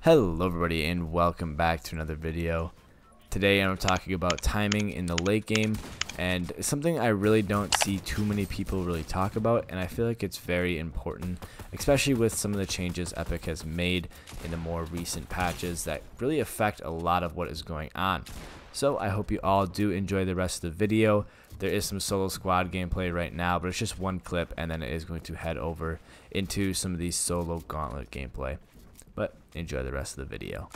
Hello everybody and welcome back to another video. Today I'm talking about timing in the late game, and it's something I really don't see too many people really talk about, and I feel like it's very important, especially with some of the changes Epic has made in the more recent patches that really affect a lot of what is going on. So I hope you all do enjoy the rest of the video. There is some solo squad gameplay right now, but it's just one clip, and then it is going to head over into some of these solo gauntlet gameplay. But enjoy the rest of the video.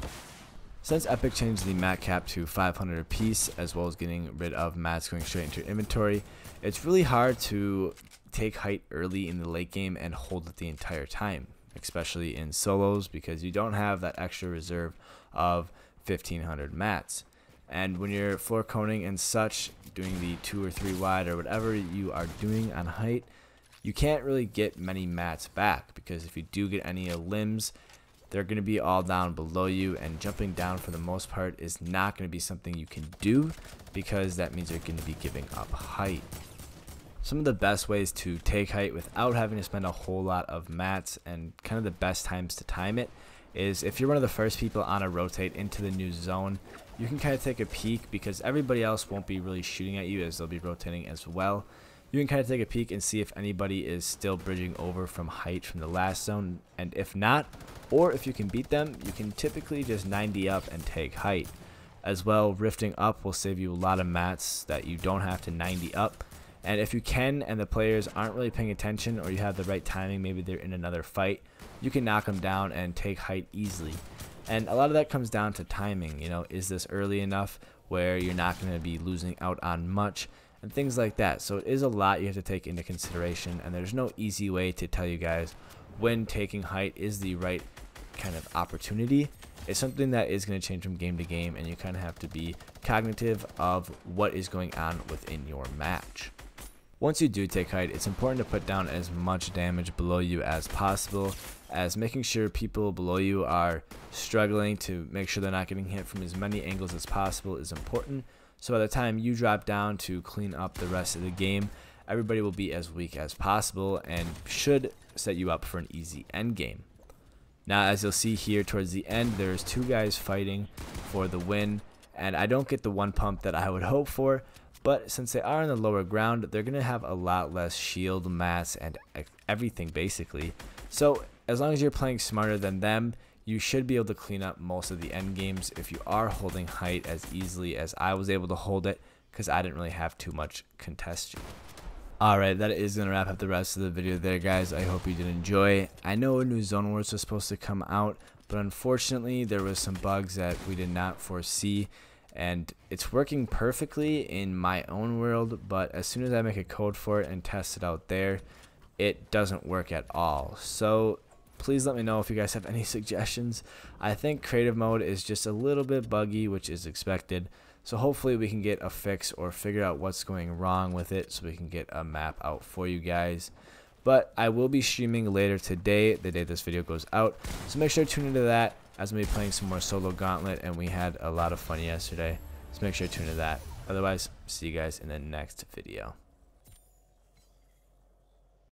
Since Epic changed the mat cap to 500 apiece, as well as getting rid of mats going straight into your inventory, it's really hard to take height early in the late game and hold it the entire time, especially in solos, because you don't have that extra reserve of 1500 mats. And when you're floor coning and such, doing the 2 or 3 wide or whatever you are doing on height, you can't really get many mats back, because if you do get any limbs, they're going to be all down below you, and jumping down for the most part is not going to be something you can do, because that means you're going to be giving up height. Some of the best ways to take height without having to spend a whole lot of mats, and kind of the best times to time it, is if you're one of the first people on a rotate into the new zone, you can kind of take a peek, because everybody else won't be really shooting at you as they'll be rotating as well. You can kind of take a peek and see if anybody is still bridging over from height from the last zone, and if not, or if you can beat them, you can typically just 90 up and take height. As well, rifting up will save you a lot of mats that you don't have to 90 up, and if you can and the players aren't really paying attention, or you have the right timing, maybe they're in another fight, you can knock them down and take height easily. And a lot of that comes down to timing. You know, is this early enough where you're not going to be losing out on much, and things like that. So it is a lot you have to take into consideration, and there's no easy way to tell you guys when taking height is the right kind of opportunity. It's something that is going to change from game to game, and you kind of have to be cognitive of what is going on within your match. Once you do take height, it's important to put down as much damage below you as possible, as making sure people below you are struggling to make sure they're not getting hit from as many angles as possible is important. So by the time you drop down to clean up the rest of the game, everybody will be as weak as possible and should set you up for an easy end game. Now, as you'll see here towards the end, there's 2 guys fighting for the win, and I don't get the one pump that I would hope for, but since they are on the lower ground, they're going to have a lot less shield, mats, and everything basically. So as long as you're playing smarter than them, you should be able to clean up most of the end games if you are holding height as easily as I was able to hold it, because I didn't really have too much contest you. Alright, that is going to wrap up the rest of the video there, guys. I hope you did enjoy. I know a new Zone Wars was supposed to come out, but unfortunately there was some bugs that we did not foresee, and it's working perfectly in my own world, but as soon as I make a code for it and test it out there, it doesn't work at all. So please let me know if you guys have any suggestions. I think creative mode is just a little bit buggy, which is expected. So hopefully we can get a fix or figure out what's going wrong with it, so we can get a map out for you guys. But I will be streaming later today, the day this video goes out. So make sure to tune into that, as I'm going to be playing some more solo gauntlet, and we had a lot of fun yesterday. So make sure to tune into that. Otherwise, see you guys in the next video.